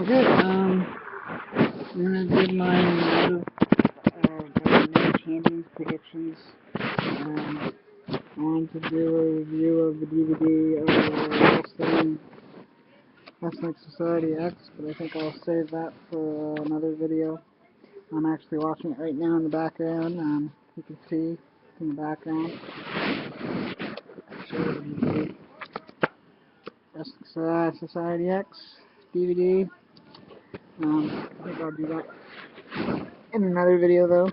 Okay, I'm gonna give my Night Champions predictions. I wanted to do a review of the DVD of Wrestling Society X, but I think I'll save that for another video. I'm actually watching it right now in the background. You can see in the background. Show the DVD. Wrestling Society X DVD. I think I'll do that in another video though.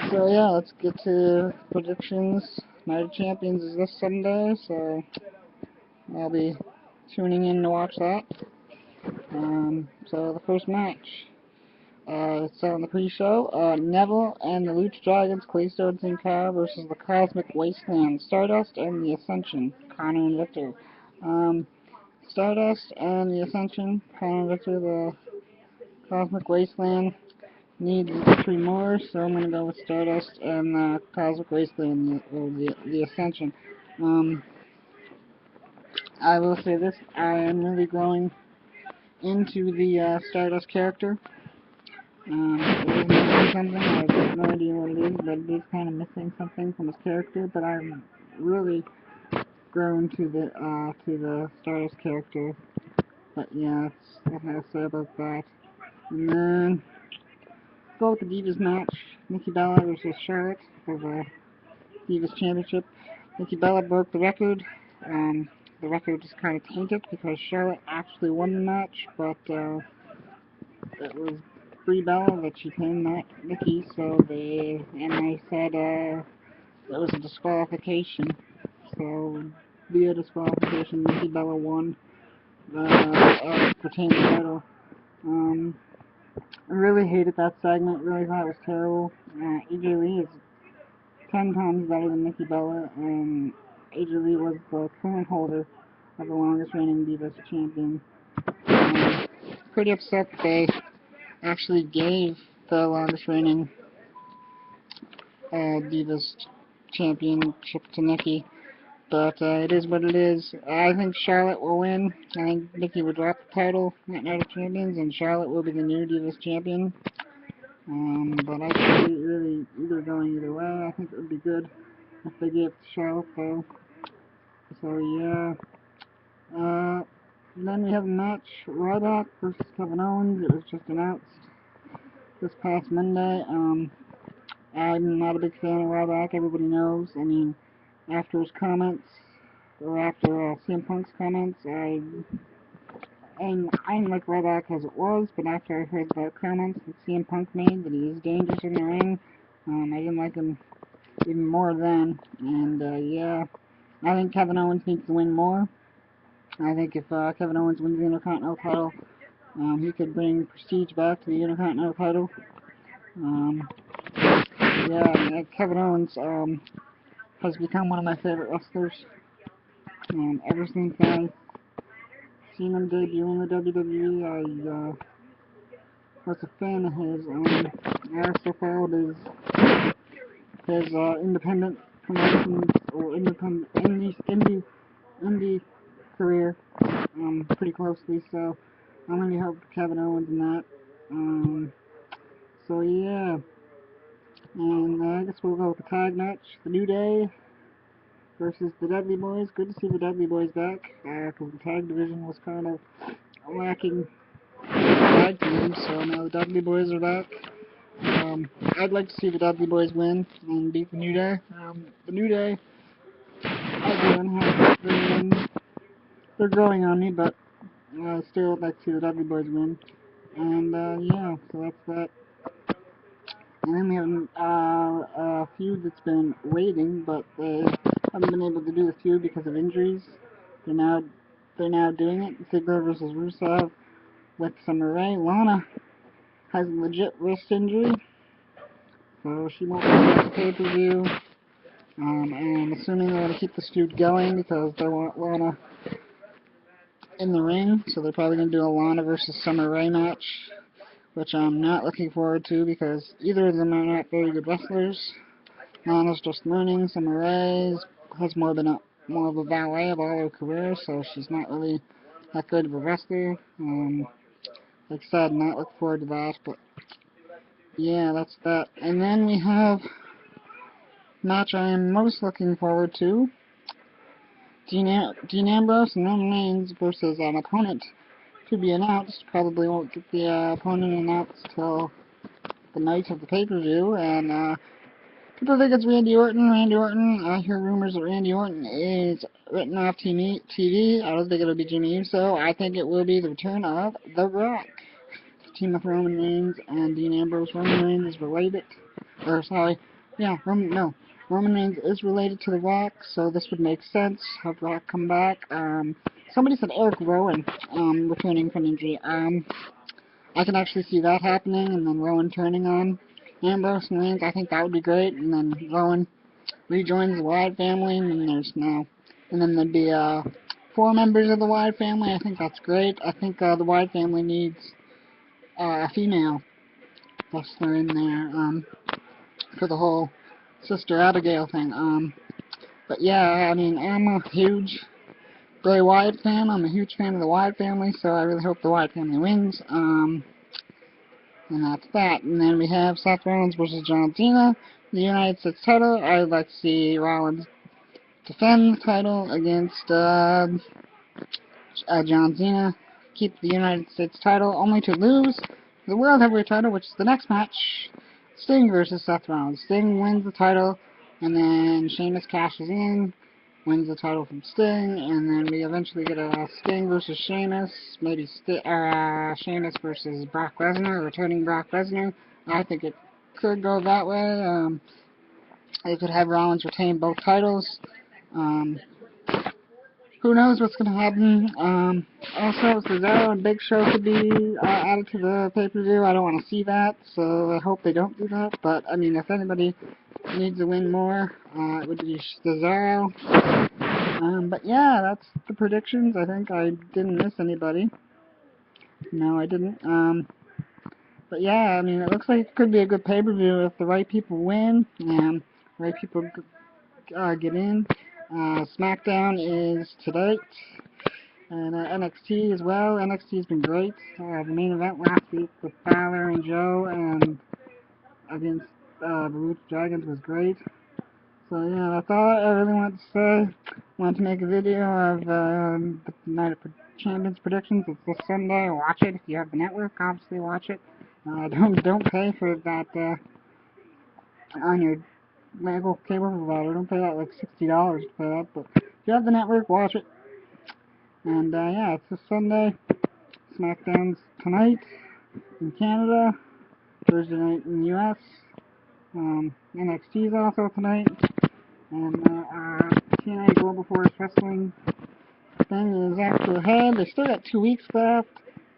So yeah, let's get to predictions. Night of Champions is this Sunday, so I'll be tuning in to watch that. So the first match, it's on the pre-show, Neville and the Lucha Dragons, Kalisto and Sin Cara versus the Cosmic Wasteland, Stardust and the Ascension, Connor and Victor. Stardust and the Ascension, Connor and Victor, the Cosmic Wasteland needs three more, so I'm going to go with Stardust and Cosmic Wasteland, the Ascension. I will say this, I am really growing into the Stardust character. It is missing something, I have no idea what it is, but it is kind of missing something from his character, but I'm really growing to the Stardust character. But yeah, that's what I have to say about that. And then go with the Divas match. Nikki Bella versus Charlotte for the Divas Championship. Nikki Bella broke the record. The record is kind of tainted because Charlotte actually won the match, but it was Brie Bella that she pinned Nikki, so they said it was a disqualification. So via disqualification, Nikki Bella won the retaining title. I really hated that segment, really thought it was terrible. AJ Lee is 10 times better than Nikki Bella, and AJ Lee was the current holder of the longest reigning Divas champion. Pretty upset they actually gave the longest reigning Divas championship to Nikki, but it is what it is. I think Charlotte will win. I think Nikki will drop the title at Night of Champions, and Charlotte will be the new Divas champion. But I could see it really either going either way. I think it would be good if they gave it to Charlotte, though. So, yeah. Then we have a match, Ryback versus Kevin Owens. It was just announced this past Monday. I'm not a big fan of Ryback, everybody knows. I mean, after his comments, or after CM Punk's comments, I didn't like Ryback as it was, but after I heard the comments that CM Punk made, that he is dangerous in the ring, I didn't like him even more then. And, yeah, I think Kevin Owens needs to win more. I think if Kevin Owens wins the Intercontinental title, he could bring prestige back to the Intercontinental title. Yeah, Kevin Owens has become one of my favorite wrestlers. Ever since I seen him debut in the WWE, I was a fan of his. I also followed his independent promotions or indie career pretty closely. So I'm gonna help Kevin Owens in that. So yeah, and I guess we'll go with the tag match, the New Day versus the Dudley Boys. Good to see the Dudley Boys back, because the tag division was kind of lacking tag teams, so now the Dudley Boys are back. I'd like to see the Dudley Boys win and beat the New Day. The New Day, again, they're growing on me, but I still would like to see the Dudley Boys win. And yeah, so that's that. And then we have a feud that's been waiting, but they haven't been able to do the feud because of injuries. They're now doing it. Ziggler versus Rusev with Summer Rae. Lana has a legit wrist injury, so she won't be at the pay-per-view. And I'm assuming they're going to keep this feud going because they want Lana in the ring, so they're probably going to do a Lana versus Summer Rae match, which I'm not looking forward to because either of them are not very good wrestlers. Lana's just learning. Summer Rae has more of a valet of all her career, so she's not really that good of a wrestler. Like I said, not looking forward to that, but yeah, that's that. And then we have match I am most looking forward to. Dean Ambrose and Roman Reigns versus an opponent to be announced. Probably won't get the opponent announced till the night of the pay-per-view, and people think it's Randy Orton. I hear rumors that Randy Orton is written off TV. I don't think it'll be Jimmy Uso. I think it will be the return of The Rock. The team of Roman Reigns and Dean Ambrose. Roman Reigns is related. Roman Reigns is related to The Rock, so this would make sense. Have The Rock come back. Somebody said Eric Rowan returning from injury. I can actually see that happening, and then Rowan turning on Ambrose and Reigns. I think that would be great, and then Rowan rejoins the Wyatt family, and then there'd be 4 members of the Wyatt family. I think that's great. I think the Wyatt family needs a female wrestler in there for the whole Sister Abigail thing. But yeah, I mean, I'm a huge Bray Wyatt fan. I'm a huge fan of the Wyatt family, so I really hope the Wyatt family wins. And that's that. And then we have Seth Rollins versus John Cena, the United States title. I would like to see Rollins defend the title against John Cena. Keep the United States title, only to lose the World Heavyweight title, which is the next match. Sting versus Seth Rollins. Sting wins the title, and then Sheamus cashes in, wins the title from Sting, and then we eventually get a Sting versus Sheamus, maybe Sheamus versus Brock Lesnar, returning Brock Lesnar. I think it could go that way. They could have Rollins retain both titles. Who knows what's going to happen. Also, Cesaro and Big Show could be added to the pay-per-view. I don't want to see that, so I hope they don't do that. But, I mean, if anybody needs to win more, it would be Cesaro. But yeah, that's the predictions. I think I didn't miss anybody. No, I didn't. But yeah, I mean, it looks like it could be a good pay-per-view if the right people win and the right people get in. SmackDown is tonight, and NXT as well. NXT has been great. The main event last week with Balor and Joe and against the Lucha Dragons was great. So yeah, that's all I really wanted to say. Wanted to make a video of the Night of Champions predictions. It's this Sunday. Watch it if you have the network. Obviously, watch it. Don't pay for that on your local cable provider. Don't pay that like $60 for that. But if you have the network, watch it. And yeah, it's this Sunday. SmackDown's tonight in Canada. Thursday night in the US. NXT's also tonight. And TNA Global Force Wrestling thing is after ahead. They still got 2 weeks left.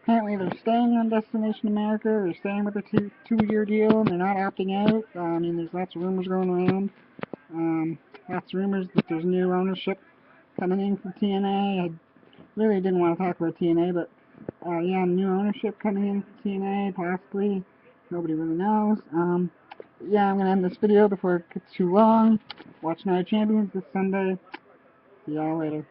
Apparently they're staying on Destination America. They're staying with a two-year deal, and they're not opting out. I mean, there's lots of rumors going around. Lots of rumors that there's new ownership coming in from TNA. I really didn't want to talk about TNA, but yeah, new ownership coming in from TNA, possibly. Nobody really knows. Yeah, I'm going to end this video before it gets too long. Watch Night of Champions this Sunday. See y'all later.